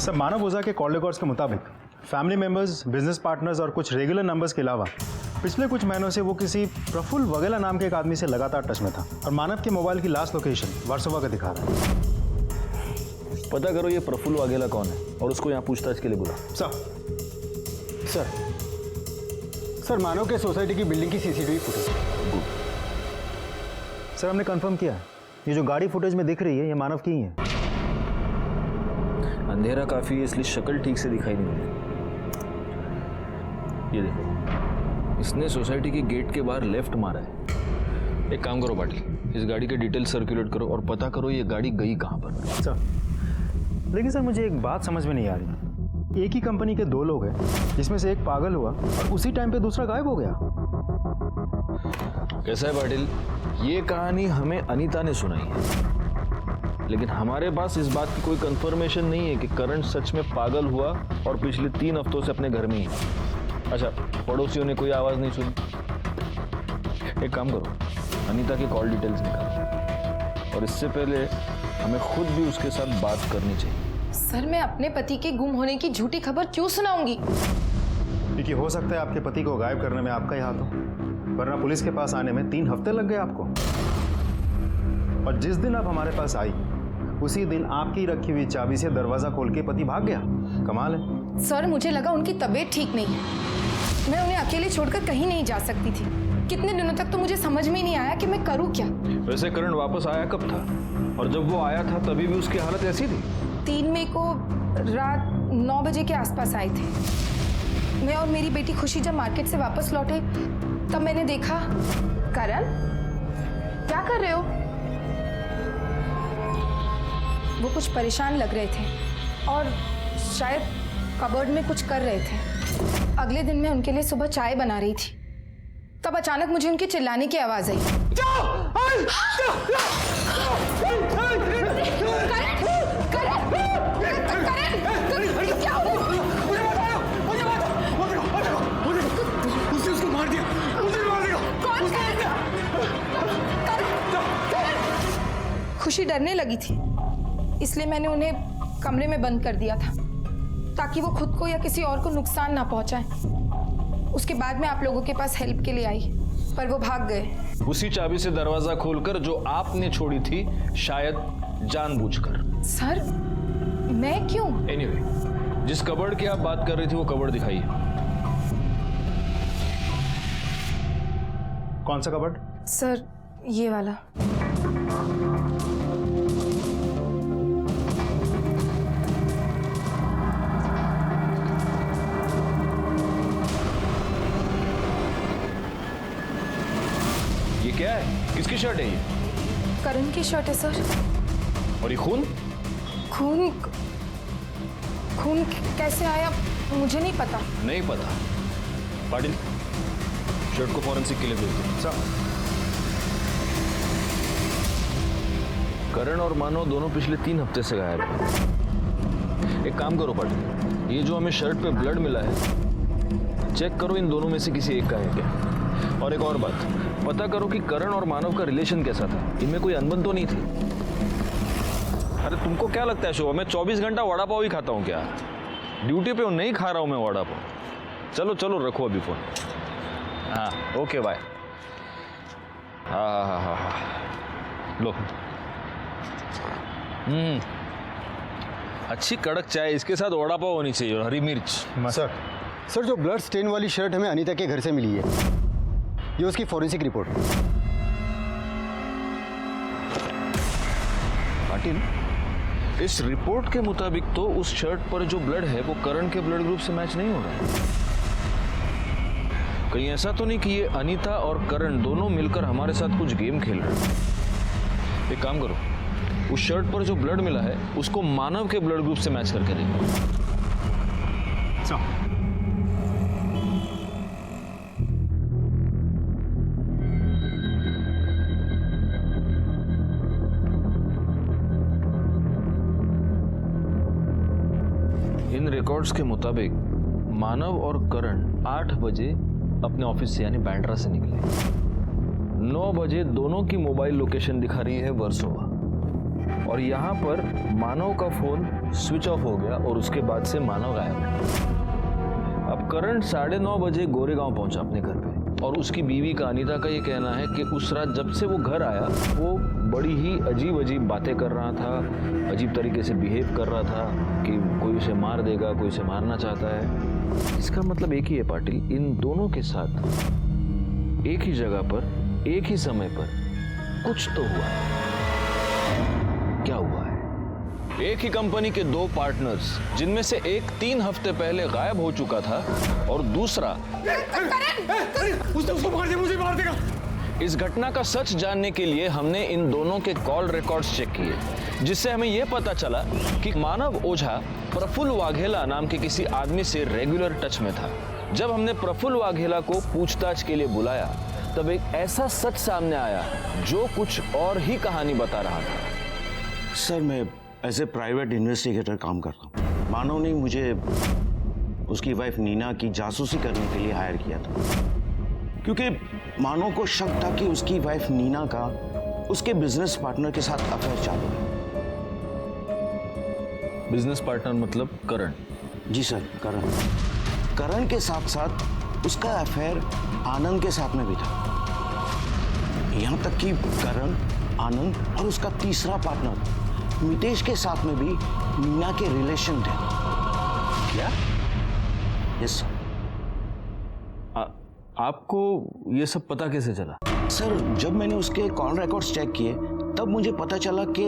सब मानव ओझा के call records के मुताबिक फैमिली मेंबर्स, बिजनेस पार्टनर्स और कुछ रेगुलर नंबर्स के अलावा पिछले कुछ महीनों से वो किसी प्रफुल्ल वगेला नाम के एक आदमी से लगातार टच में था और मानव के मोबाइल की लास्ट लोकेशन वार्सोवा का दिखा रहा है। पता करो ये प्रफुल्ल वाघेला कौन है और उसको यहाँ पूछताछ के लिए बुला। सर मानव के सोसाइटी की बिल्डिंग की सीसीटीवी फुटेज। सर हमने कंफर्म किया है, ये जो गाड़ी फुटेज में दिख रही है ये मानव की ही है। अंधेरा काफी है इसलिए शक्ल ठीक से दिखाई नहीं मिली। ये देखो, इसने सोसाइटी के गेट के बाहर लेफ्ट मारा है। एक काम करो पाटिल, इस गाड़ी के डिटेल सर्कुलेट करो और पता करो ये गाड़ी गई कहाँ पर। सर लेकिन सर मुझे एक बात समझ में नहीं आ रही, एक ही कंपनी के दो लोग हैं जिसमें से एक पागल हुआ और उसी टाइम पे दूसरा गायब हो गया। कैसा है पाटिल, ये कहानी हमें अनीता ने सुनाई है लेकिन हमारे पास इस बात की कोई कंफर्मेशन नहीं है कि करण सच में पागल हुआ और पिछले 3 हफ्तों से अपने घर में ही है। अच्छा, पड़ोसियों ने कोई आवाज नहीं सुनी। एक काम करो, अनीता की कॉल डिटेल्स निकालो और इससे पहले हमें खुद भी उसके साथ बात करनी चाहिए। सर मैं अपने पति के गुम होने की झूठी खबर क्यों सुनाऊंगी? क्योंकि हो सकता है आपके पति को गायब करने में आपका ही हाथ हो, वरना पुलिस के पास आने में 3 हफ्ते लग गए आपको। और जिस दिन आप हमारे पास आई उसी दिन आपकी रखी हुई चाबी से दरवाजा खोल के पति भाग गया। कमाल है। सर मुझे लगा उनकी तबीयत ठीक नहीं है, मैं उन्हें अकेले छोड़कर कहीं नहीं जा सकती थी। कितने दिनों तक तो मुझे समझ में ही नहीं आया कि मैं करूं क्या। वैसे करण वापस आया कब था? और जब वो आया था तभी भी उसकी हालत ऐसी थी? 3 मई को रात 9 बजे के आसपास आए थे। मैं और मेरी बेटी खुशी जब मार्केट से वापस लौटे तब मैंने देखा। करण क्या कर रहे हो? वो कुछ परेशान लग रहे थे और शायद कबर्ड में कुछ कर रहे थे। अगले दिन मैं उनके लिए सुबह चाय बना रही थी, तब अचानक मुझे उनके चिल्लाने की आवाज आई। खुशी डरने लगी थी, इसलिए मैंने उन्हें कमरे में बंद कर दिया था ताकि वो खुद को या किसी और को नुकसान ना पहुंचाएं। उसके बाद मैं आप लोगों के पास हेल्प के लिए आई, पर वो भाग गए। उसी चाबी से दरवाजा खोलकर जो आपने छोड़ी थी, शायद जानबूझकर। सर मैं क्यों? एनीवे, जिस कबर्ड की आप बात कर रही थी वो कबर्ड दिखाइए। कौन सा कबर्ड? सर ये वाला। ये क्या है? किसकी शर्ट है ये? करण की शर्ट है सर। और ये खून? खून खून कैसे आया मुझे नहीं पता। नहीं पता? पाटिल, शर्ट को फॉरेंसिक के लिए भेज दो। सर करण और मानव दोनों पिछले 3 हफ्ते से गायब हैं। एक काम करो पाटिल, ये जो हमें शर्ट पे ब्लड मिला है, चेक करो इन दोनों में से किसी एक का है क्या। और एक और बात, पता करो कि करण और मानव का रिलेशन कैसा था, इनमें कोई अनबन तो नहीं थी। अरे तुमको क्या लगता है शोभा, मैं 24 घंटा वड़ा पाव ही खाता हूँ क्या? ड्यूटी पे हूँ, नहीं खा रहा हूँ मैं वड़ा पाव। चलो चलो रखो अभी फोन। हाँ ओके बाय। हाँ लो। अच्छी कड़क चाय, इसके साथ वड़ा पाव होनी चाहिए और हरी मिर्च। सर जो ब्लड स्टेन वाली शर्ट हमें अनीता के घर से मिली है, ये उसकी फॉरेंसिक रिपोर्ट। पाटिल, इस रिपोर्ट के मुताबिक तो उस शर्ट पर जो ब्लड है वो करण के ब्लड ग्रुप से मैच नहीं हो रहा है। कहीं ऐसा तो नहीं कि ये अनीता और करण दोनों मिलकर हमारे साथ कुछ गेम खेल रहे हैं? एक काम करो, उस शर्ट पर जो ब्लड मिला है उसको मानव के ब्लड ग्रुप से मैच करके देखो। इन रिकॉर्ड्स के मुताबिक मानव और करण 8 बजे अपने ऑफिस से यानी बैंड्रा से निकले। 9 बजे दोनों की मोबाइल लोकेशन दिखा रही है वर्सोवा और यहाँ पर मानव का फोन स्विच ऑफ हो गया और उसके बाद से मानव गायब है। अब करण 9:30 बजे गोरेगांव पहुंचा अपने घर पे और उसकी बीवी का अनीता का ये कहना है कि उस रात जब से वो घर आया वो बड़ी ही अजीब अजीब बातें कर रहा था, अजीब तरीके से बिहेव कर रहा था कि कोई उसे मार देगा, कोई उसे मारना चाहता है। इसका मतलब एक ही है पाटिल, इन दोनों के साथ एक ही जगह पर एक ही समय पर कुछ तो हुआ। क्या हुआ है? एक ही कंपनी के दो पार्टनर्स, जिनमें से एक 3 हफ्ते पहले गायब हो चुका था और दूसरा उसको मार दे, मुझे मार देगा। इस घटना का सच जानने के लिए हमने इन दोनों के कॉल रिकॉर्ड्स चेक किए, जिससे हमें यह पता चला कि मानव ओझा प्रफुल्ल वाघेला नाम के किसी आदमी से रेगुलर टच में था। जब हमने प्रफुल्ल वाघेला को पूछताछ के लिए बुलाया तब एक ऐसा सच सामने आया जो कुछ और ही कहानी बता रहा था। सर, मैं एज ए प्राइवेट इन्वेस्टिगेटर काम करता हूँ। मानव ने मुझे उसकी वाइफ नीना की जासूसी करने के लिए हायर किया था, क्योंकि मानव को शक था कि उसकी वाइफ नीना का उसके बिजनेस पार्टनर के साथ अफेयर चालू है। बिजनेस पार्टनर मतलब करण? जी सर, करण के साथ साथ उसका अफेयर आनंद के साथ में भी था। यहाँ तक कि करण, आनंद और उसका तीसरा पार्टनर मितेश के साथ में भी मीना के रिलेशन थे। क्या? Yes sir. आपको ये सब पता कैसे चला? सर, जब मैंने उसके कॉल रिकॉर्ड्स चेक किए तब मुझे पता चला कि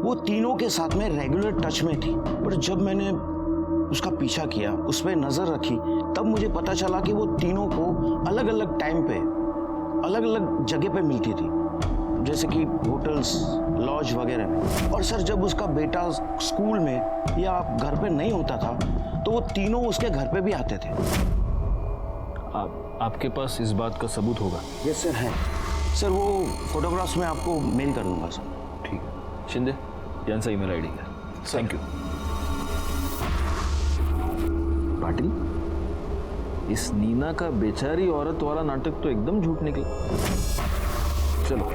वो तीनों के साथ में रेगुलर टच में थी। पर जब मैंने उसका पीछा किया, उस पर नजर रखी, तब मुझे पता चला कि वो तीनों को अलग अलग टाइम पे अलग अलग जगह पे मिलती थी, जैसे कि होटल्स, लॉज वगैरह में। और सर, जब उसका बेटा स्कूल में या घर पे नहीं होता था तो वो तीनों उसके घर पे भी आते थे। आपके पास इस बात का सबूत होगा? यस सर, है सर। वो फोटोग्राफ्स में आपको मेल कर दूंगा सर। ठीक है शिंदे, यांचा ईमेल आईडी है। Thank you. पाटिल, इस नीना का बेचारी औरत वाला नाटक तो एकदम झूठ निकला। चलो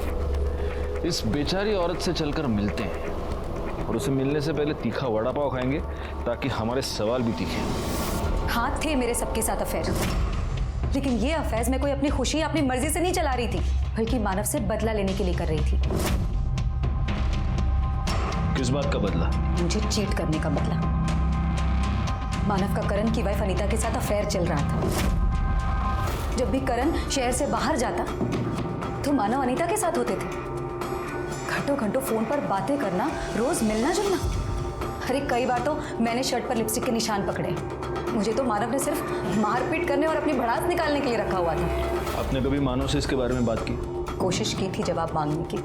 इस बेचारी औरत से चलकर मिलते हैं और उसे मिलने से पहले तीखा वड़ा पाव खाएंगे ताकि हमारे सवाल भी तीखे। हाँ, थे मेरे सबके साथ अफेयर, लेकिन ये अफेयर मैं कोई अपनी खुशी अपनी मर्जी से नहीं चला रही थी, बल्कि मानव से बदला लेने के लिए कर रही थी। किस बात का बदला? मुझे चीट करने का बदला। मानव का करण की वाइफ अनीता के साथ अफेयर चल रहा था। जब भी करण शहर से बाहर जाता तो मानव अनीता के साथ होते थे। घंटों घंटों फोन पर बातें करना, रोज मिलना जुलना। अरे कई बार तो मैंने शर्ट पर लिपस्टिक के निशान पकड़े। मुझे तो मानव ने सिर्फ मारपीट करने और अपनी भड़ास निकालने के लिए रखा हुआ था। आपने कभी मानव से इसके बारे में बात की? कोशिश की थी जवाब मांगने की,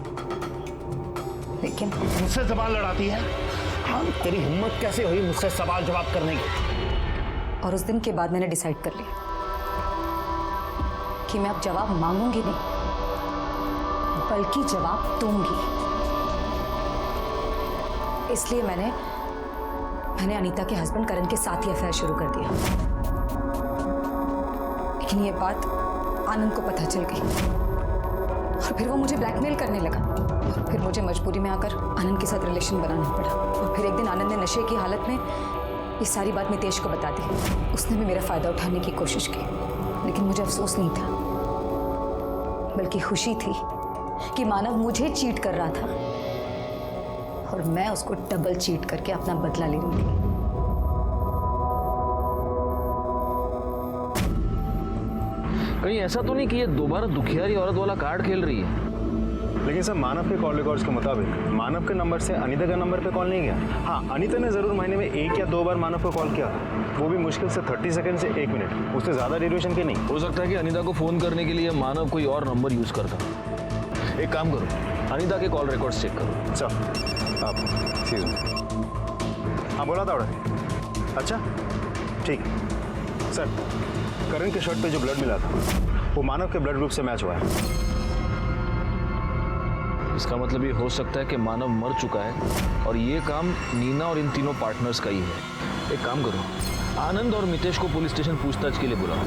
लेकिन मुझसे सवाल लड़ाती है? हाँ, तेरी हिम्मत कैसे हुई मुझसे सवाल जवाब करने की? और उस दिन के बाद मैंने डिसाइड कर लिया कि मैं अब जवाब मांगूंगी नहीं, बल्कि जवाब दूंगी। इसलिए मैंने अनीता के हस्बैंड करण के साथ ही अफेयर शुरू कर दिया। लेकिन ये बात आनंद को पता चल गई और फिर वो मुझे ब्लैकमेल करने लगा और फिर मुझे मजबूरी में आकर आनंद के साथ रिलेशन बनाना पड़ा। और फिर एक दिन आनंद ने नशे की हालत में ये सारी बात मितेश को बता दी। उसने भी मेरा फायदा उठाने की कोशिश की, लेकिन मुझे अफसोस नहीं था, बल्कि खुशी थी कि मानव मुझे चीट कर रहा था और मैं उसको डबल चीट करके अपना बदला ले रही थी। कहीं ऐसा तो नहीं कि ये दोबारा दुखियारी औरत वाला कार्ड खेल रही है? लेकिन सर, मानव के कॉल रिकॉर्ड्स के मुताबिक मानव के नंबर से अनीता के नंबर पे कॉल नहीं गया। हाँ, अनीता ने ज़रूर महीने में 1 या 2 बार मानव को कॉल किया, वो भी मुश्किल से 30 सेकंड से 1 मिनट, उससे ज़्यादा ड्यूरेशन के नहीं। हो सकता है कि अनीता को फोन करने के लिए मानव कोई और नंबर यूज करता। एक काम करो, अनीता के कॉल रिकॉर्ड्स चेक करो। सर आप एक्सक्यूज मी। हाँ, बोला था ऑर्डर। अच्छा ठीक है सर। करण के शर्ट पे जो ब्लड मिला था वो मानव के ब्लड ग्रुप से मैच हुआ है। इसका मतलब ये हो सकता है कि मानव मर चुका है और ये काम नीना और इन तीनों पार्टनर्स का ही है। एक काम करो, आनंद और मितेश को पुलिस स्टेशन पूछताछ के लिए बुलाओ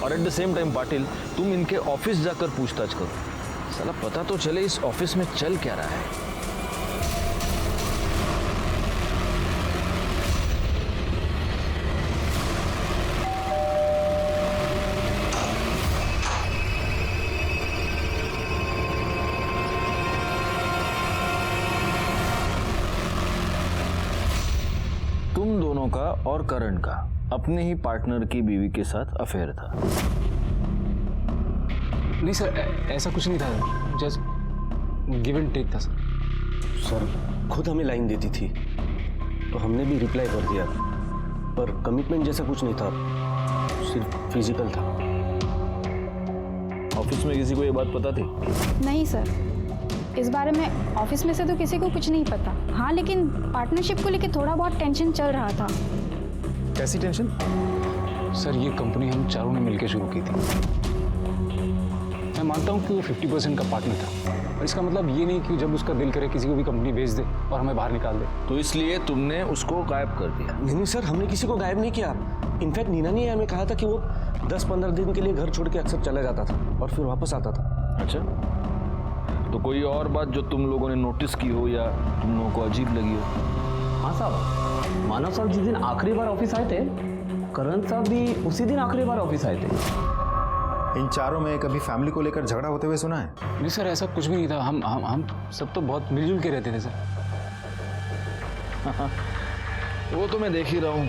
और at the same time Patil, तुम इनके ऑफिस जाकर पूछताछ करो। साला पता तो चले इस ऑफिस में चल क्या रहा है। तुम दोनों का और करण का अपने ही पार्टनर की बीवी के साथ अफेयर था। नहीं सर, ऐसा कुछ नहीं था, जस्ट गिव एंड टेक था सर। सर खुद हमें लाइन देती थी तो हमने भी रिप्लाई कर दिया, पर कमिटमेंट जैसा कुछ नहीं था, सिर्फ फिजिकल था। ऑफिस में किसी को ये बात पता थी? नहीं सर, इस बारे में ऑफिस में से तो किसी को कुछ नहीं पता। हाँ, लेकिन पार्टनरशिप को लेके थोड़ा बहुत टेंशन चल रहा था। कैसी टेंशन? सर ये कंपनी हम चारों ने मिलकर शुरू की थी। मैं मानता हूँ कि वो 50% का पार्टनर था, और इसका मतलब ये नहीं कि जब उसका दिल करे किसी को भी कंपनी बेच दे और हमें बाहर निकाल दे। तो इसलिए तुमने उसको गायब कर दिया? नहीं सर, हमने किसी को गायब नहीं किया। इनफैक्ट नीना ने हमें कहा था कि वो 10-15 दिन के लिए घर छोड़ के अक्सर चला जाता था और फिर वापस आता था। अच्छा, तो कोई और बात जो तुम लोगों ने नोटिस की हो या तुम लोगों को अजीब लगी हो? हाँ साहब, मानव साहब जिस दिन आखिरी बार ऑफिस आए थे, करण साहब भी उसी दिन आखिरी बार ऑफिस आए थे। इन चारों में कभी फैमिली को लेकर झगड़ा होते हुए सुना है? नहीं सर, ऐसा कुछ भी नहीं था। हम सब तो बहुत मिलजुल के रहते थे सर। वो तो मैं देख ही रहा हूँ।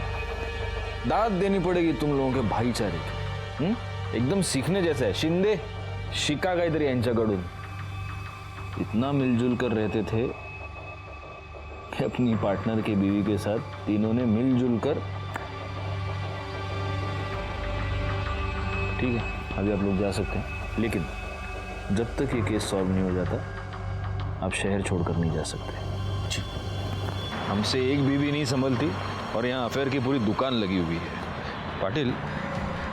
दाद देनी पड़ेगी तुम लोगों के भाईचारे की। एकदम सीखने जैसा है। शिंदे शिका काहीतरी यांच्याकडून इतना मिलजुल कर रहते थे कि अपनी पार्टनर की बीवी के साथ तीनों ने मिलजुल कर। ठीक है, अभी आप लोग जा सकते हैं, लेकिन जब तक ये केस सॉल्व नहीं हो जाता आप शहर छोड़कर नहीं जा सकते। हमसे एक बीवी नहीं संभलती और यहाँ अफेयर की पूरी दुकान लगी हुई है। पाटिल,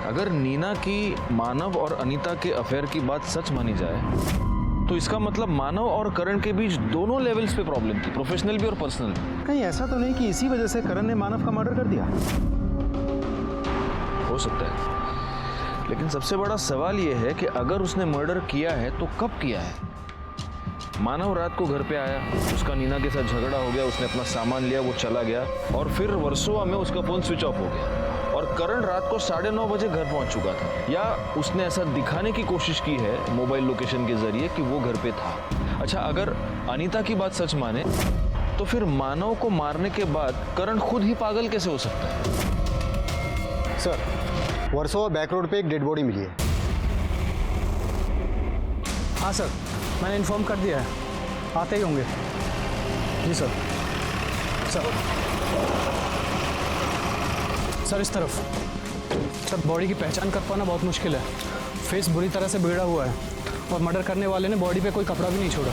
अगर नीना की मानव और अनीता के अफेयर की बात सच मानी जाए तो इसका मतलब मानव और करण के बीच दोनों लेवल्स पे प्रॉब्लम थी, प्रोफेशनल भी और पर्सनल भी। कहीं ऐसा तो नहीं कि इसी वजह से करण ने मानव का मर्डर कर दिया? हो सकता है, लेकिन सबसे बड़ा सवाल यह है कि अगर उसने मर्डर किया है तो कब किया है? मानव रात को घर पे आया, उसका नीना के साथ झगड़ा हो गया, उसने अपना सामान लिया, वो चला गया और फिर वर्सोवा में उसका फोन स्विच ऑफ हो गया और करण रात को 9:30 बजे घर पहुंच चुका था। या उसने ऐसा दिखाने की कोशिश की है मोबाइल लोकेशन के जरिए कि वो घर पे था। अच्छा, अगर अनीता की बात सच माने तो फिर मानव को मारने के बाद करण खुद ही पागल कैसे हो सकता है? सर, वर्सोवा बैक रोड पे एक डेड बॉडी मिली है। हाँ सर, मैंने इन्फॉर्म कर दिया है, आते ही होंगे। जी सर। सर इस तरफ। सर बॉडी की पहचान कर पाना बहुत मुश्किल है। फेस बुरी तरह से बिगड़ा हुआ है और मर्डर करने वाले ने बॉडी पे कोई कपड़ा भी नहीं छोड़ा।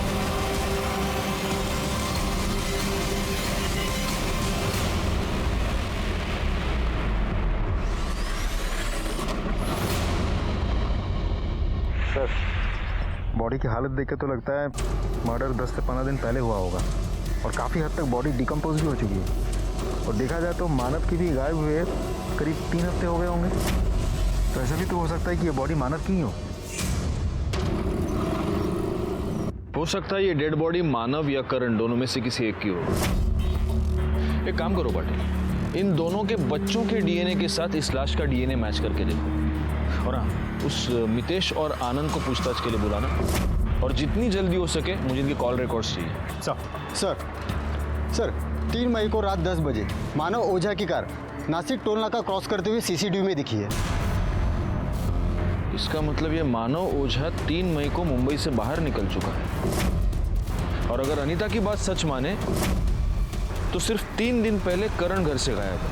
सर, बॉडी की हालत देख के तो लगता है मर्डर 10 से 15 दिन पहले हुआ होगा और काफ़ी हद तक बॉडी डिकम्पोज भी हो चुकी है। और देखा जाए तो मानव की भी गायब हुए करीब 3 हफ्ते हो गए होंगे। तो ऐसा भी तो हो सकता है कि ये बॉडी मानव की ही हो सकता है ये डेड बॉडी मानव या करण दोनों में से किसी एक की हो। एक काम करो पाटिल, इन दोनों के बच्चों के डीएनए के साथ इस लाश का डीएनए मैच करके देखो और हाँ, उस मितेश और आनंद को पूछताछ के लिए बुलाना और जितनी जल्दी हो सके मुझे इनके कॉल रिकॉर्ड्स चाहिए। सर 3 मई को रात 10 बजे मानव ओझा की कार नासिक टोल नाका क्रॉस करते हुए सीसीटीवी में दिखी है। इसका मतलब ये मानव ओझा 3 मई को मुंबई से बाहर निकल चुका है और अगर अनीता की बात सच माने तो सिर्फ 3 दिन पहले करण घर से गायब है।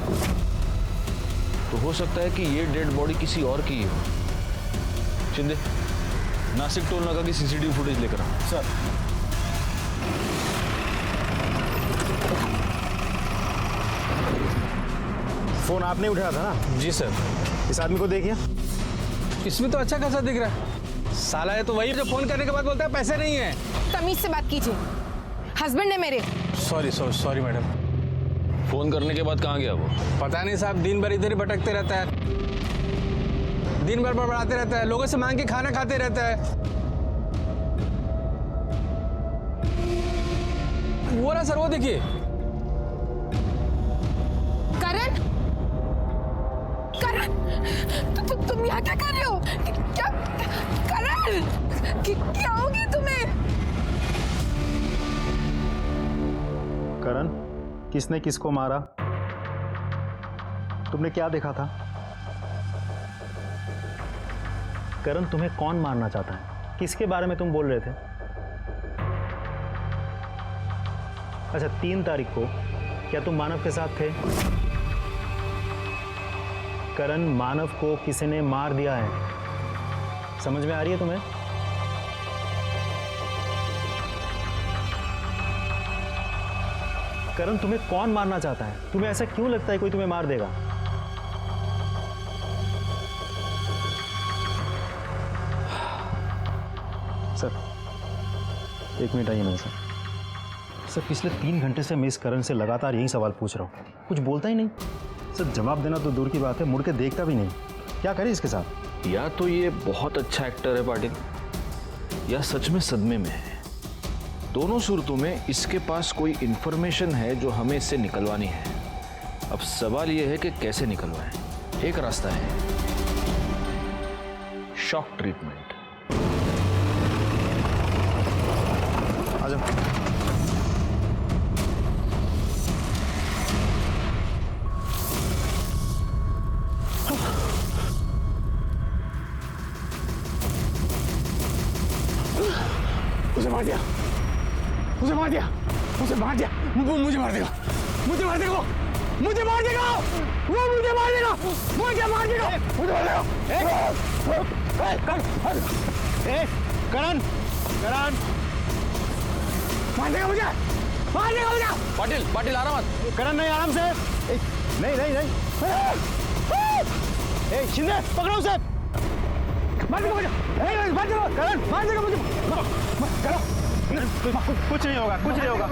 तो हो सकता है कि ये डेड बॉडी किसी और की ही हो। शिंदे, नासिक टोल नाका की सीसीटीवी फुटेज लेकर आओ। सर। फोन आपने उठाया था ना? जी सर। इस आदमी को देखिए। इसमें तो अच्छा खासा दिख रहा है। साला है तो वही जो फोन करने के बाद बोलता है पैसे नहीं है। तमीज से बात कीजिए, हस्बैंड है मेरे। Sorry madam. फोन करने के बाद कहाँ गया वो? पता नहीं साहब, दिन भर इधर ही भटकते रहता है, दिन भर बड़बड़ाते रहता है, लोगों से मांग के खाना खाते रहता है। वो रहा सर, वो देखिए। करण, तुम यहाँ क्या कर रहे हो? क्या करण, क्या हो गया तुम्हें? करण, किसने किसको मारा तुमने क्या देखा था? करण तुम्हें कौन मारना चाहता है? किसके बारे में तुम बोल रहे थे? अच्छा, 3 तारीख को क्या तुम मानव के साथ थे? करण, मानव को किसी ने मार दिया है। समझ में आ रही है तुम्हें? करण, तुम्हें कौन मारना चाहता है? तुम्हें ऐसा क्यों लगता है कोई तुम्हें मार देगा? सर, 1 मिनट आइए मेरे साथ। सर, पिछले 3 घंटे से मैं इस करण से लगातार यही सवाल पूछ रहा हूँ, कुछ बोलता ही नहीं। सर, जवाब देना तो दूर की बात है, मुड़ के देखता भी नहीं। क्या करें इसके साथ? या तो ये बहुत अच्छा एक्टर है पाटिल, या सच में सदमे में है। दोनों सूरतों में इसके पास कोई इंफॉर्मेशन है जो हमें इससे निकलवानी है। अब सवाल यह है कि कैसे निकलवाएं। एक रास्ता है, शॉक ट्रीटमेंट। आ जाओ। उसे मार दिया, उसे मार दिया, उसे मार दिया। वो मुझे मार देगा, मुझे मार देगा, मुझे मार देगा, वो मुझे मार देगा, मुझे मार देगा, मुझे मार देगा। करण, करण, मार देगा मुझे, मार देगा मुझे। पाटिल, पाटिल आराम मत। करण, नहीं, आराम से। नहीं नहीं नहीं। शिंदे, पकड़ो उसे। मार देगा मुझे, मार देगा, करण, मार देगा मुझे। कुछ नहीं होगा, कुछ नहीं होगा।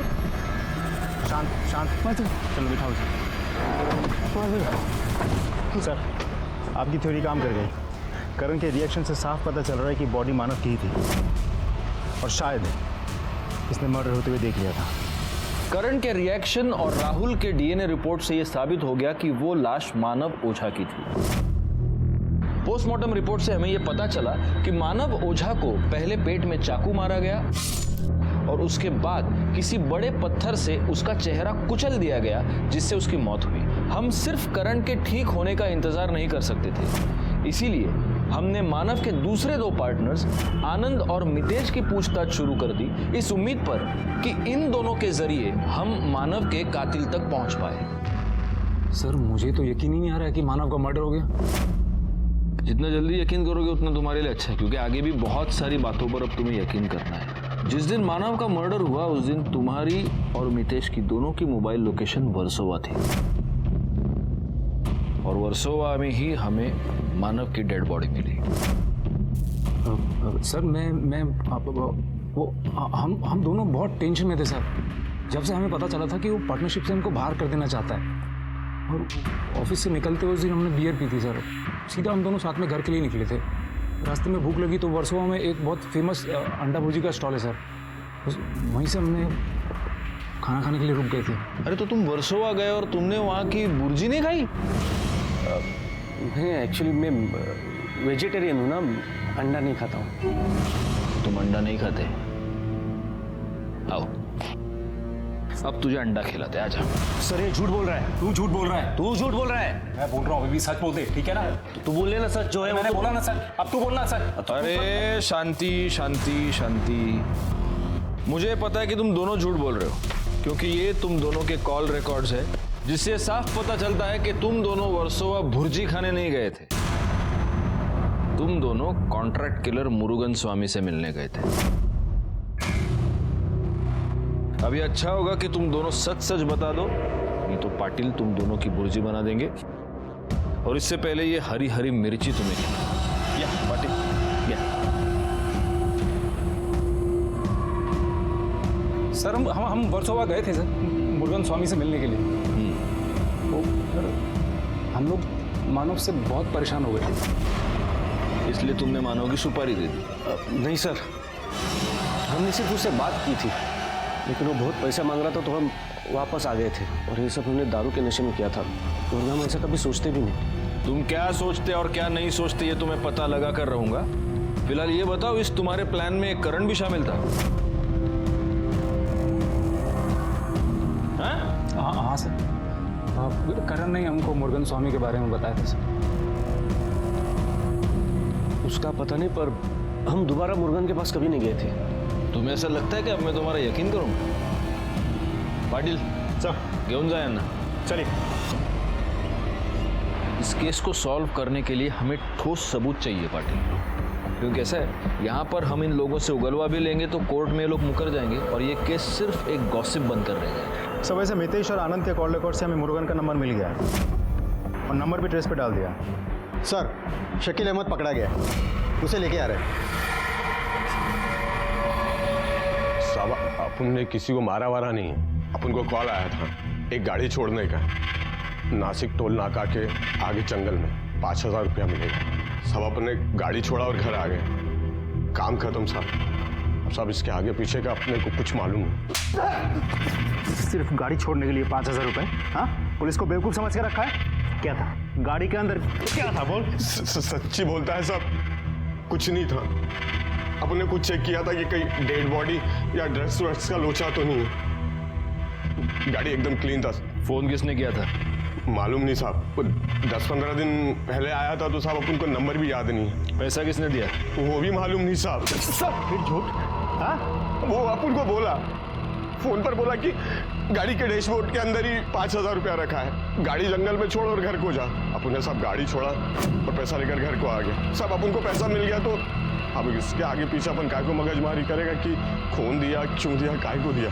शांत, शांत। चलो बिठाओ इसे। सर, आपकी थ्योरी काम कर गई। करण के रिएक्शन से साफ पता चल रहा है कि बॉडी मानव की ही थी, और शायद इसने मर्डर होते हुए देख लिया था। करण के रिएक्शन और राहुल के डीएनए रिपोर्ट से यह साबित हो गया कि वो लाश मानव ओझा की थी। पोस्टमार्टम रिपोर्ट से हमें यह पता चला कि मानव ओझा को पहले पेट में चाकू मारा गया और उसके बाद किसी बड़े पत्थर से उसका चेहरा कुचल दिया गया, जिससे उसकी मौत हुई। हम सिर्फ करण के ठीक होने का इंतजार नहीं कर सकते थे, इसीलिए हमने मानव के दूसरे 2 पार्टनर्स आनंद और मितेश की पूछताछ शुरू कर दी, इस उम्मीद पर कि इन दोनों के जरिए हम मानव के कातिल तक पहुंच पाए। सर, मुझे तो यकीन ही नहीं आ रहा है कि मानव का मर्डर हो गया। जितना जल्दी यकीन करोगे उतना तुम्हारे लिए अच्छा है, क्योंकि आगे भी बहुत सारी बातों पर अब तुम्हें यकीन करना है। जिस दिन मानव का मर्डर हुआ उस दिन तुम्हारी और मितेश की दोनों की मोबाइल लोकेशन वर्सोवा थी, और वर्सोवा में ही हमें मानव की डेड बॉडी मिली। सर, हम दोनों बहुत टेंशन में थे सर। जब से हमें पता चला था कि वो पार्टनरशिप से हमको बाहर कर देना चाहता है, और ऑफिस से निकलते हुए उस दिन हमने बियर पी थी सर। सीधा हम दोनों साथ में घर के लिए निकले थे। रास्ते में भूख लगी तो वर्सोवा में एक बहुत फेमस अंडा भुर्जी का स्टॉल है सर, वहीं से हमने खाना खाने के लिए रुक गए थे। अरे तो तुम वर्सोवा गए और तुमने वहाँ की भुर्जी नहीं खाई? नहीं, एक्चुअली मैं वेजिटेरियन हूँ ना, अंडा नहीं खाता हूँ। तुम अंडा नहीं खाते? आओ, अब तुझे अंडा खिलाते, आजा। सर, ये झूठ बोल रहा है। तू झूठ बोल रहा है। तू झूठ बोल रहा है। मैं बोल रहा हूँ, अभी भी सच बोल दे, ठीक है ना? तू बोल लेना सच जो है। मैंने बोला ना सच, अब तू बोलना सच। अरे शांति शांति शांति। मुझे पता है कि तुम दोनों झूठ बोल रहे हो, क्योंकि ये तुम दोनों के कॉल रिकॉर्ड्स है, जिससे साफ पता चलता है कि तुम दोनों वर्सोवा भुर्जी खाने नहीं गए थे। तुम दोनों कॉन्ट्रैक्ट किलर मुरुगन स्वामी से मिलने गए थे। अभी अच्छा होगा कि तुम दोनों सच सच बता दो, नहीं तो पाटिल तुम दोनों की भुर्जी बना देंगे। और इससे पहले ये हरी हरी मिर्ची तुम्हें खिलाएंगे। या पाटिल, या। सर, हम वर्सोवा गए थे सर, मुरुगन स्वामी से मिलने के लिए। वो सर, हम लोग मानव से बहुत परेशान हो गए थे, इसलिए तुमने मानव की सुपारी दे दी? नहीं सर, हमने सिर्फ उससे बात की थी, लेकिन वो बहुत पैसा मांग रहा था तो हम वापस आ गए थे। और ये सब हमने दारू के नशे में किया था, और हम ऐसा कभी सोचते भी नहीं। तुम क्या सोचते और क्या नहीं सोचते ये तुम्हें पता लगा कर रहूंगा। फिलहाल ये बताओ, इस तुम्हारे प्लान में एक करण भी शामिल था? हाँ सर। करण ने हमको मुरुगन स्वामी के बारे में बताया था सर। उसका पता नहीं, पर हम दोबारा मुरुगन के पास कभी नहीं गए थे। तुम्हें ऐसा लगता है कि अब मैं तुम्हारा यकीन करूंगा? पाटिल सर घेऊन जा यांना। चलिए। इस केस को सॉल्व करने के लिए हमें ठोस सबूत चाहिए पाटिल, क्योंकि ऐसा है यहाँ पर हम इन लोगों से उगलवा भी लेंगे तो कोर्ट में ये लोग मुकर जाएंगे और ये केस सिर्फ एक गॉसिप बनकर रह जाएगा। सब वैसे मितेश और आनंद के कॉल रिकॉर्ड से हमें मुरुगन का नंबर मिल गया है और नंबर भी ट्रेस पे डाल दिया। सर शकील अहमद पकड़ा गया, उसे लेके आ रहे हैं। साहब अपन ने किसी को मारा वारा नहीं है, अपन को कॉल आया था एक गाड़ी छोड़ने का, नासिक टोल नाका के आगे जंगल में 5,000 रुपया मिलेगा। सब अपन ने गाड़ी छोड़ा और घर आ गए, काम खत्म साहब। अब सब इसके आगे पीछे का अपने को कुछ मालूम नहीं। सिर्फ गाड़ी छोड़ने के लिए 5,000 रुपए? हाँ, पुलिस को बेवकूफ समझ के रखा है? क्या था गाड़ी के अंदर? क्या था बोल? सच्ची बोलता है साहब, कुछ नहीं था। अपन ने कुछ चेक किया था कि कहीं डेड बॉडी या ड्रग्स व्रग्स का लोचा तो नहीं है। गाड़ी एकदम क्लीन था। फोन किसने किया था? मालूम नहीं साहब, 10-15 दिन पहले आया था तो साहब अपन को नंबर भी याद नहीं है। पैसा किसने दिया? वो भी मालूम नहीं साहब। फिर झूठ? हाँ, वो अपन को बोला, फोन पर बोला कि गाड़ी के डैशबोर्ड के अंदर ही 5,000 रुपया रखा है, गाड़ी जंगल में छोड़ और घर को जा। अपन ने सब गाड़ी छोड़ा और पैसा लेकर घर को आ गया। सब अपन को पैसा मिल गया तो अब इसके आगे पीछे अपन काय को मगजमारी करेगा कि खून दिया, क्यों दिया, काय को दिया।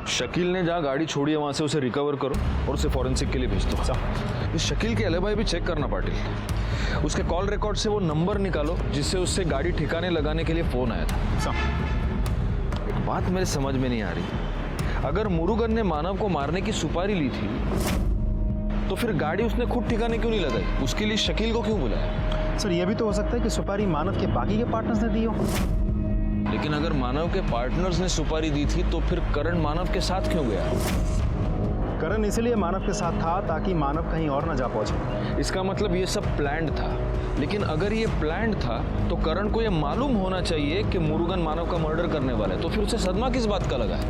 शकील ने जहाँ गाड़ी छोड़ी है वहां से उसे रिकवर करो और उसे फॉरेंसिक के लिए भेज दो। इस शकील के एलिबाई भी चेक करना पाटिल। उसके कॉल रिकॉर्ड से वो नंबर निकालो जिससे उससे गाड़ी ठिकाने लगाने के लिए फोन आया था। एक बात मेरे समझ में नहीं आ रही, अगर मुरुगन ने मानव को मारने की सुपारी ली थी तो फिर गाड़ी उसने खुद ठिकाने क्यों नहीं लगाई? उसके लिए शकील को क्यों बुलाया? सर ये भी तो हो सकता है कि सुपारी मानव के बाकी के पार्टनर्स ने दी हो। लेकिन अगर मानव के पार्टनर्स ने सुपारी दी थी तो फिर करण मानव के साथ क्यों गया? करण इसलिए मानव के साथ था ताकि मानव कहीं और ना जा पहुंचे। इसका मतलब ये सब प्लान्ड था। लेकिन अगर ये प्लान्ड था तो करण को ये मालूम होना चाहिए कि मुरुगन मानव का मर्डर करने वाला है, तो फिर उसे सदमा किस बात का लगा है?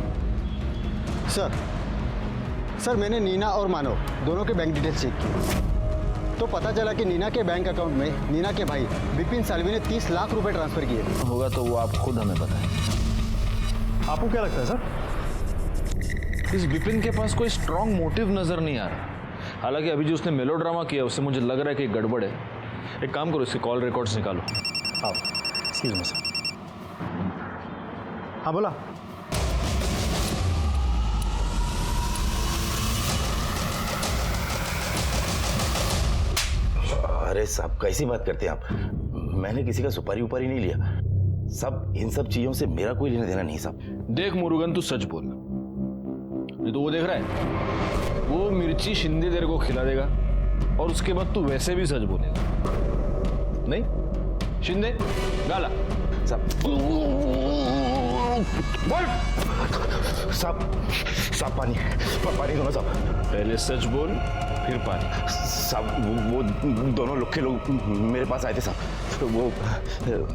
सर मैंने नीना और मानव दोनों के बैंक डिटेल्स चेक किए तो पता चला कि नीना के बैंक अकाउंट में नीना के भाई विपिन सालवी ने 30 लाख रुपए ट्रांसफर किए थे। होगा तो वो आप खुद हमें बताएं। आपको क्या लगता है सर? इस विपिन के पास कोई स्ट्रॉन्ग मोटिव नजर नहीं आ रहा। हालांकि अभी जो उसने मेलोड्रामा किया उससे मुझे लग रहा है कि गड़बड़ है। एक काम करो, इसके कॉल रिकॉर्ड्स निकालो। आओ, एक्सक्यूज मी सर। हाँ बोला। अरे साहब कैसी बात करते हैं आप? मैंने किसी का सुपारी उपारी नहीं लिया। सब इन सब चीजों से मेरा कोई लेना देना नहीं साहब। देख मुरुगन, तू सच बोल। ये तो वो देख रहा है, वो मिर्ची शिंदे तेरे को खिला देगा और उसके बाद तू वैसे भी सच बोलेगा। नहीं शिंदे गाला साहब बोल। साहब पानी पानी दो ना साहब। पहले सच बोल फिर पानी। साहब वो दोनों लोग के लोग मेरे पास आए थे साहब। वो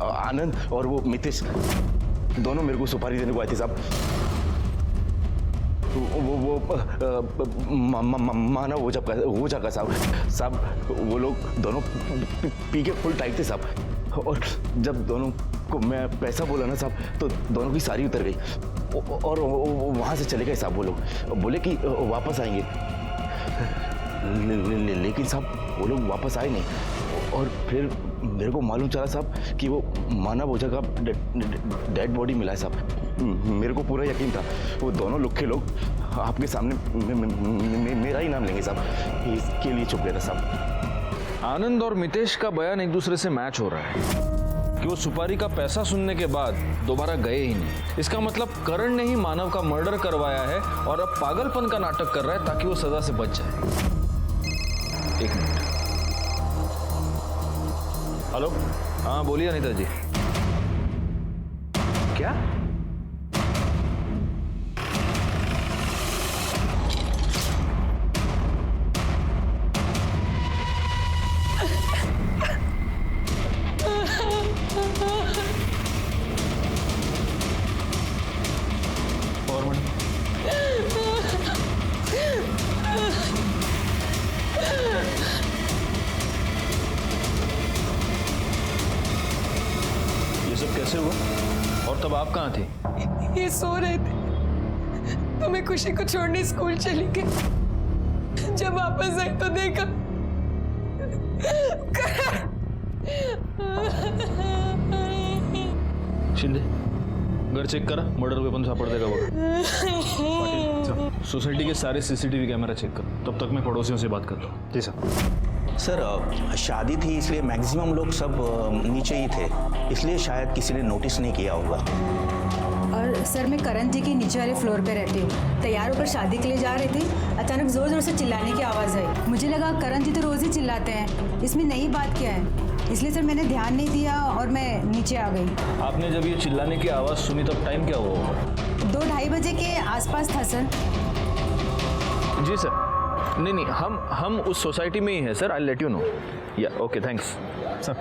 आनंद और वो मितेश दोनों मेरे को सुपारी देने को आए थे साहब। वो मानव ओझा का साहब वो लोग दोनों पी के फुल टाइट थे साहब। और जब दोनों को मैं पैसा बोला ना साहब तो दोनों की सारी उतर गई और वहाँ से चले गए साहब। वो लोग बोले कि वापस आएंगे, लेकिन साहब वो लोग वापस आए नहीं। और फिर मेरे को मालूम चला साहब कि वो मानव ओझा का डेड बॉडी मिला है साहब। मेरे को पूरा यकीन था वो दोनों लोग के लोग आपके सामने मेरा ही नाम लेंगे साहब, इसके लिए चुप गया था साहब। आनंद और मितेश का बयान एक दूसरे से मैच हो रहा है कि वो सुपारी का पैसा सुनने के बाद दोबारा गए ही नहीं। इसका मतलब करण ने ही मानव का मर्डर करवाया है और अब पागलपन का नाटक कर रहा है ताकि वो सजा से बच जाए। एक मिनट। हेलो, हाँ बोलिए अनीता जी। क्या? तब आप कहाँ थे? ये सो रहे थे तो मैं खुशी को छोड़ने स्कूल चली गई। जब वापस आई तो देखा शिंदे घर चेक करा, मर्डर वेपन सापडते का बघा। सोसाइटी के सारे सीसीटीवी कैमरा चेक करो, तब तक मैं पड़ोसियों से बात करता हूँ। जी सर। सर शादी थी इसलिए मैक्सिमम लोग सब नीचे ही थे, इसलिए शायद किसी ने नोटिस नहीं किया होगा। और सर मैं करण जी की नीचे वाले फ्लोर पे रहती हूँ। तैयार होकर शादी के लिए जा रही थी, अचानक जोर जोर से चिल्लाने की आवाज़ आई। मुझे लगा करण जी तो रोज़ ही चिल्लाते हैं, इसमें नई बात क्या है, इसलिए सर मैंने ध्यान नहीं दिया और मैं नीचे आ गई। आपने जब ये चिल्लाने की आवाज़ सुनी तब टाइम क्या हुआ? 2-2:30 बजे के आसपास था सर। जी सर। नहीं, हम उस सोसाइटी में ही हैं sir. I let you know. या ओके, थैंक्स सर।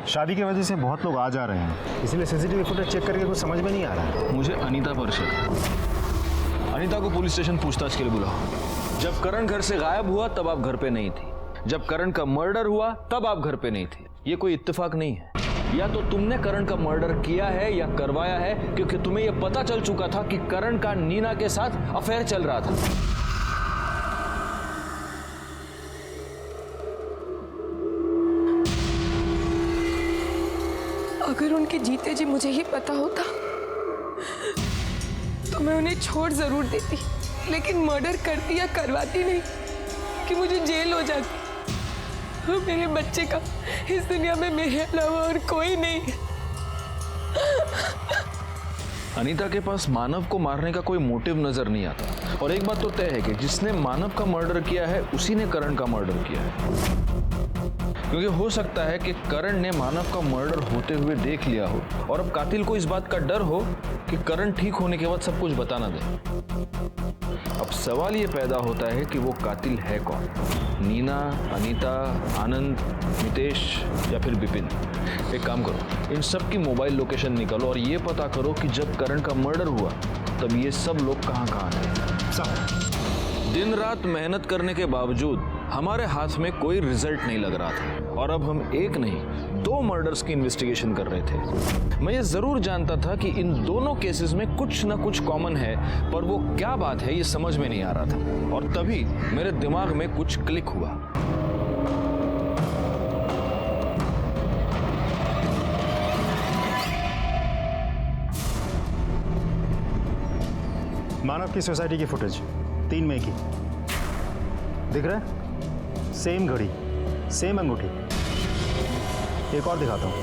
शादी की वजह से बहुत लोग आ जा रहे हैं, इसीलिए सीसीटीवी फुटेज चेक करके कुछ समझ में नहीं आ रहा है। मुझे अनीता पर शक है। अनीता को पुलिस स्टेशन पूछताछ के लिए बुलाओ। जब करण घर से गायब हुआ तब आप घर पे नहीं थी, जब करण का मर्डर हुआ तब आप घर पे नहीं थी। ये कोई इत्तेफाक नहीं है। या तो तुमने करण का मर्डर किया है या करवाया है, क्योंकि तुम्हें यह पता चल चुका था कि करण का नीना के साथ अफेयर चल रहा था। अगर उनके जीते जी मुझे ही पता होता तो मैं उन्हें छोड़ जरूर देती, लेकिन मर्डर करती या करवाती नहीं कि मुझे जेल हो जाती। और मेरे बच्चे का इस दुनिया में मेरे अलावा और कोई नहीं है। अनीता के पास मानव को मारने का कोई मोटिव नजर नहीं आता। और एक बात तो तय है कि जिसने मानव का मर्डर किया है उसी ने करण का मर्डर किया है। क्योंकि हो सकता है कि करण ने मानव का मर्डर होते हुए देख लिया हो और अब कातिल को इस बात का डर हो कि करण ठीक होने के बाद सब कुछ बता ना दे। अब सवाल ये पैदा होता है कि वो कातिल है कौन? नीना, अनीता, आनंद, मितेश या फिर विपिन? एक काम करो, इन सब की मोबाइल लोकेशन निकालो और ये पता करो कि जब करण का मर्डर हुआ तब ये सब लोग कहाँ थे। दिन रात मेहनत करने के बावजूद हमारे हाथ में कोई रिजल्ट नहीं लग रहा था और अब हम एक नहीं 2 मर्डर्स की इन्वेस्टिगेशन कर रहे थे। मैं ये जरूर जानता था कि इन दोनों केसेस में कुछ ना कुछ कॉमन है, पर वो क्या बात है ये समझ में नहीं आ रहा था। और तभी मेरे दिमाग में कुछ क्लिक हुआ। मानव की सोसाइटी की फुटेज 3 मई की दिख रहा है? सेम घड़ी, सेम अंगूठी। एक और दिखाता हूं।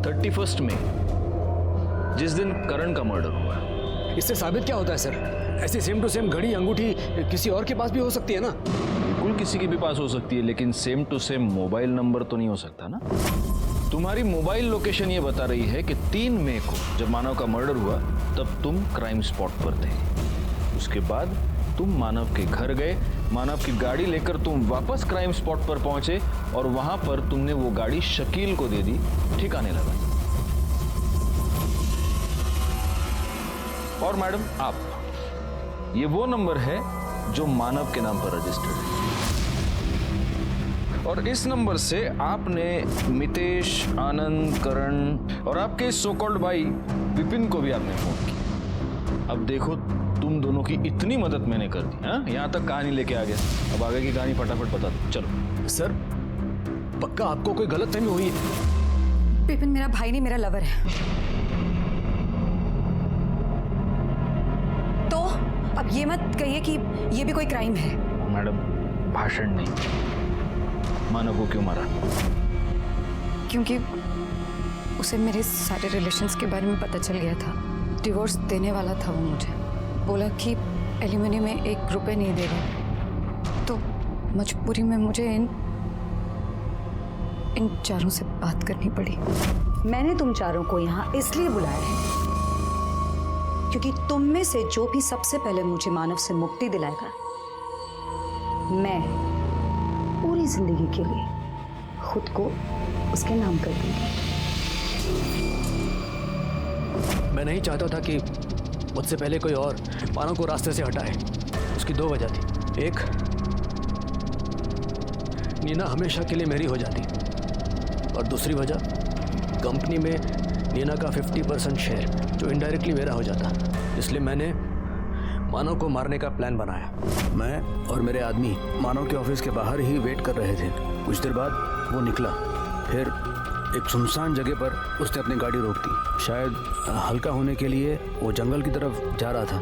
31 मई, जिस दिन करण का मर्डर हुआ। इससे साबित क्या होता है सर? ऐसी सेम टू सेम घड़ी अंगूठी किसी और के पास भी हो सकती है ना? बिल्कुल किसी के भी पास हो सकती है, लेकिन same to same mobile number तो नहीं हो सकता ना। तुम्हारी मोबाइल लोकेशन ये बता रही है कि 3 मई को जब मानव का मर्डर हुआ तब तुम क्राइम स्पॉट पर थे। उसके बाद तुम मानव के घर गए, मानव की गाड़ी लेकर तुम वापस क्राइम स्पॉट पर पहुंचे और वहां पर तुमने वो गाड़ी शकील को दे दी। ठिकाने लगा। और मैडम, आप, ये वो नंबर है जो मानव के नाम पर रजिस्टर्ड है और इस नंबर से आपने मितेश, आनंद, करण और आपके सो कॉल्ड भाई विपिन को भी आपने फोन किया। अब देखो, तुम दोनों की इतनी मदद मैंने कर दी। हाँ, यहाँ तक कहानी लेके आ गया। अब आगे की कहानी फटाफट बता दो। चलो। सर, पक्का आपको कोई गलतफहमी हुई है? विपिन मेरा भाई नहीं, मेरा लवर है। तो अब ये मत कहिए कि ये भी कोई क्राइम है। मैडम, भाषण नहीं। मानव को क्यों मारा? क्योंकि उसे मेरे सारे रिलेशंस के बारे में पता चल गया था। डिवोर्स देने वाला था वो मुझे। बोला कि एलिमनी में 1 रुपए नहीं देगा। तो मजबूरी में मुझे इन चारों से बात करनी पड़ी। मैंने तुम चारों को यहाँ इसलिए बुलाया है क्योंकि तुम में से जो भी सबसे पहले मुझे मानव से मुक्ति दिलाएगा, मैं पूरी जिंदगी के लिए खुद को उसके नाम कर दूंगी। मैं नहीं चाहता था कि मुझसे पहले कोई और मानव को रास्ते से हटाए। उसकी 2 वजह थी। एक, नीना हमेशा के लिए मेरी हो जाती और दूसरी वजह कंपनी में नीना का 50% शेयर जो इनडायरेक्टली मेरा हो जाता, इसलिए मैंने मानव को मारने का प्लान बनाया। मैं और मेरे आदमी मानव के ऑफिस के बाहर ही वेट कर रहे थे। कुछ देर बाद वो निकला, फिर एक सुनसान जगह पर उसने अपनी गाड़ी रोक दी। शायद हल्का होने के लिए वो जंगल की तरफ जा रहा था।